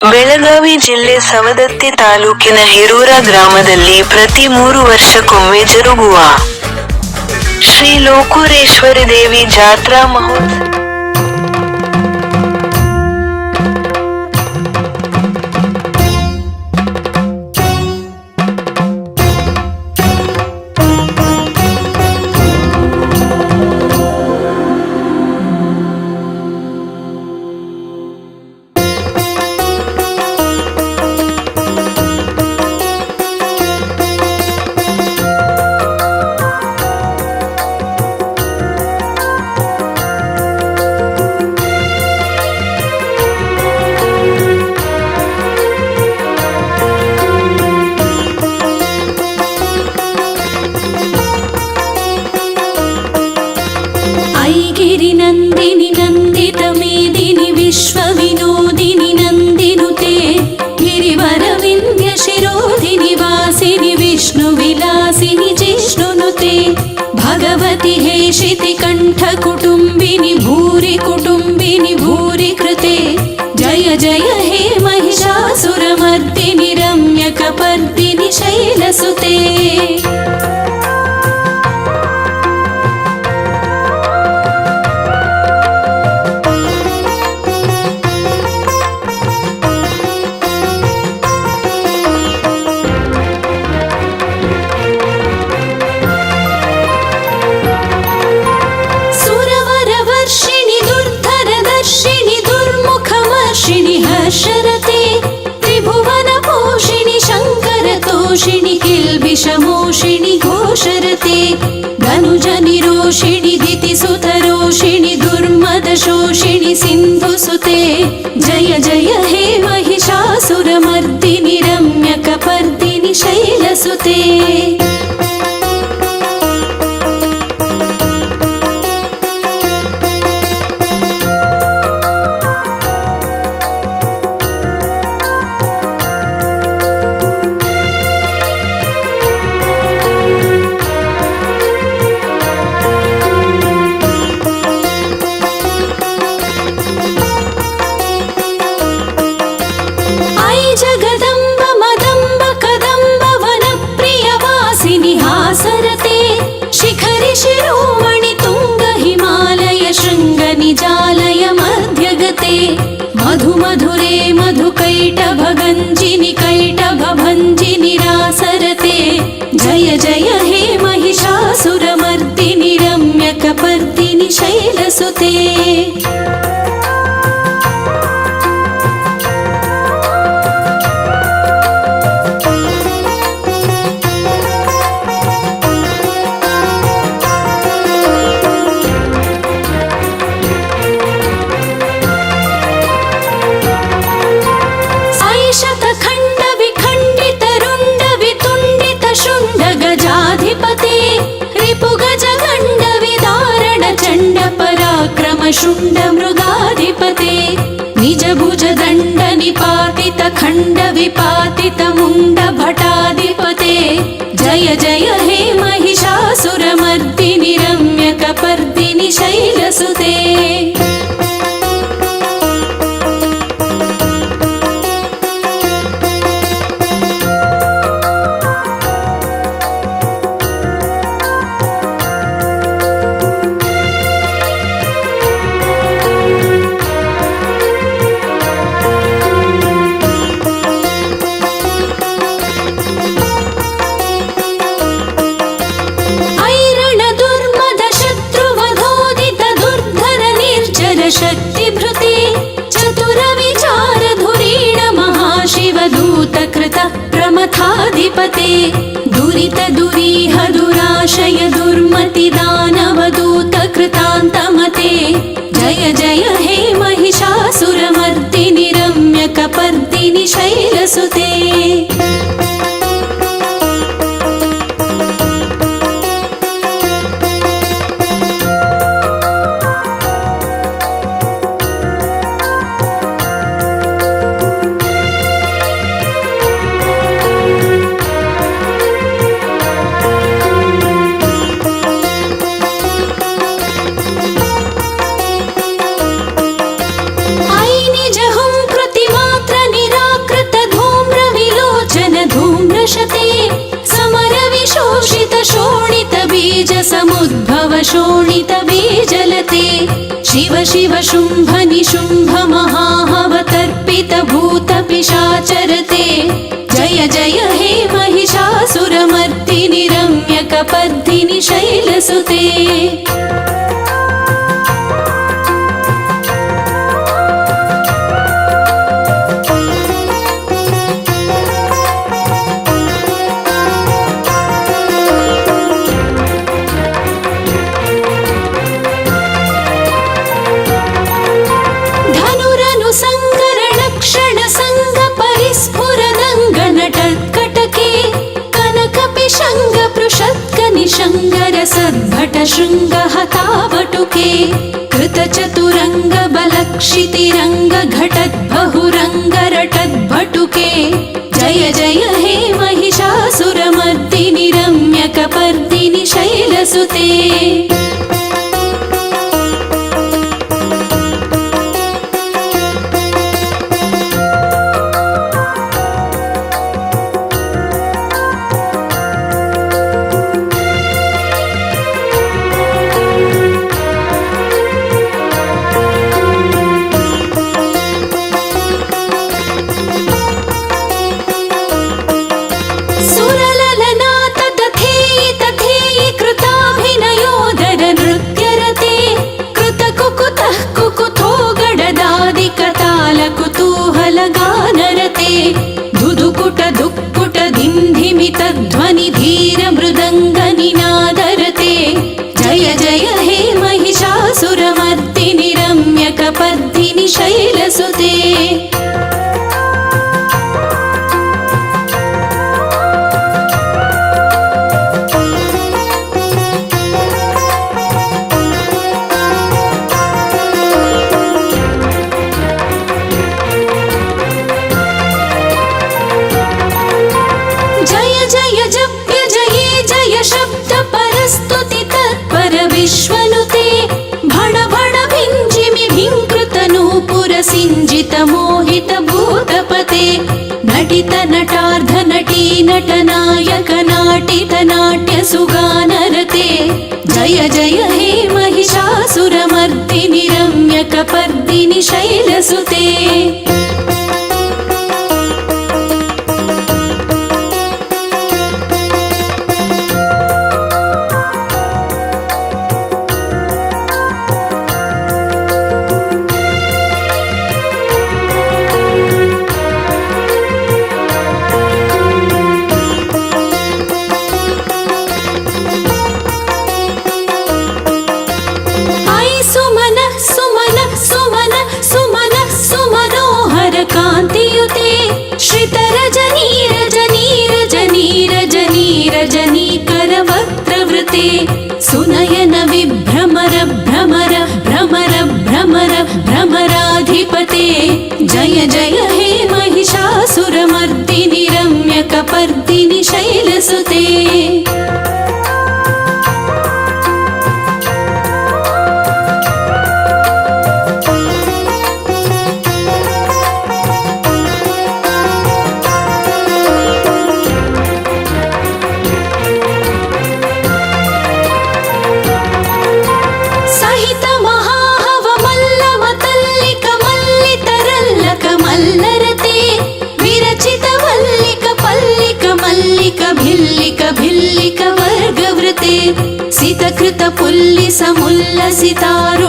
ಬೆಳಗಾವಿ ಜಿಲ್ಲೆ ಸವದತ್ತಿ ತಾಲೂಕಿನ ಹೇರೂರ ಗ್ರಾಮದಲ್ಲಿ ಪ್ರತಿ 3 ವರ್ಷಕ್ಕೊಮ್ಮೆ ಜರುಗುವ ಶ್ರೀ ಲೋಕೂರೇಶ್ವರಿ ದೇವಿ ಜಾತ್ರಾ ಮಹೋತ್ಸವ गिरिनन्दिनि नन्दितमेदिनि विश्वविनोदिनि नन्दिनुते गिरिवरविन्ध्यशिरोधिनि वासिनि विष्णुविलासिनि जिष्णुनुते भगवति हेशिति कण्ठकुटुम्बिनि भूरि कुटुम्बिनि भूरि कृते जय जय हे महिषासुरमर्दिनि रम्यकपर्दिनि शैलसुते हर्षरते त्रिभुवनपोषिणि शङ्करतोषिणि किल्बिषमोषिणि घोषरते धनुजनिरोषिणि दितिसुतरोषिणि दुर्मदशोषिणि सिन्धुसुते जय जय हे महिषासुरमर्दिनि रम्यकपर्दिनि शैलसुते जगदम्ब मदम्ब कदम्ब वनप्रियवासिनि हासरते शिखरि शिरोमणि तुङ्ग हिमालय शृङ्ग निजालय मध्यगते मधु मधुरे मधुकैटभगञ्जिनि कैटभभञ्जिनि रासरते जय जय हे महिषासुरमर्दिनि रम्यकपर्दिनि शैलसुते शुण्ड मृगाधिपते निजभुज दण्ड निपातित खण्ड विपातित मुण्ड भटाधिपते जय जय हे महिषासुरमर्दिनि रम्यकपर्दिनि शैलसुते शक्तिभृते चतुरविचारधुरीण महाशिवदूतकृत प्रमथाधिपते दुरित दुरीह दुराशय दुर्मति दानवदूतकृतान्तमते जय जय हे महिषासुरमर्दिनि रम्यकपर्दिनि शैलसुते शक्ति शोणित बीजलते शिव शिव शुम्भ निशुम्भ महाहवतर्पित भूत पिशाचरते जय जय हे महिषासुरमर्दिनि रम्यकपर्दिनि शैलसुते शङ्गर शृङ्गहतावटुके कृतचतुरङ्ग बलक्षितिरङ्ग घटद्बहुरङ्गरटद्भटुके जय जय हे महिषासुरमर्दिनि रम्यकपर्दिनि शैलसुते ध्वनि धीर मृदंग निनादरते जय जय हे महिषासुरमर्दिनि रम्यकपर्दिनि शैलसुते विश्वनुते भण भण भिञ्जिमि भिङ्कृतनूपुर सिञ्जित मोहित भूतपते नटित नटार्ध नटी नटनायक नाटित नाट्य सुगानरते जय जय हे महिषासुरमर्दिनि रम्यकपर्दिनि शैलसुते रजनीकरवक्त्रवृते सुनयन विभ्रमर भ्रमर भ्रमर भ्रमर भ्रमराधिपते जय जय हे महिषासुरमर्दिनि रम्यकपर्दिनि शैलसुते भिल्लिक भिल्लिक वर्गवृते सितकृत पुल्लिसमुल्लसितारु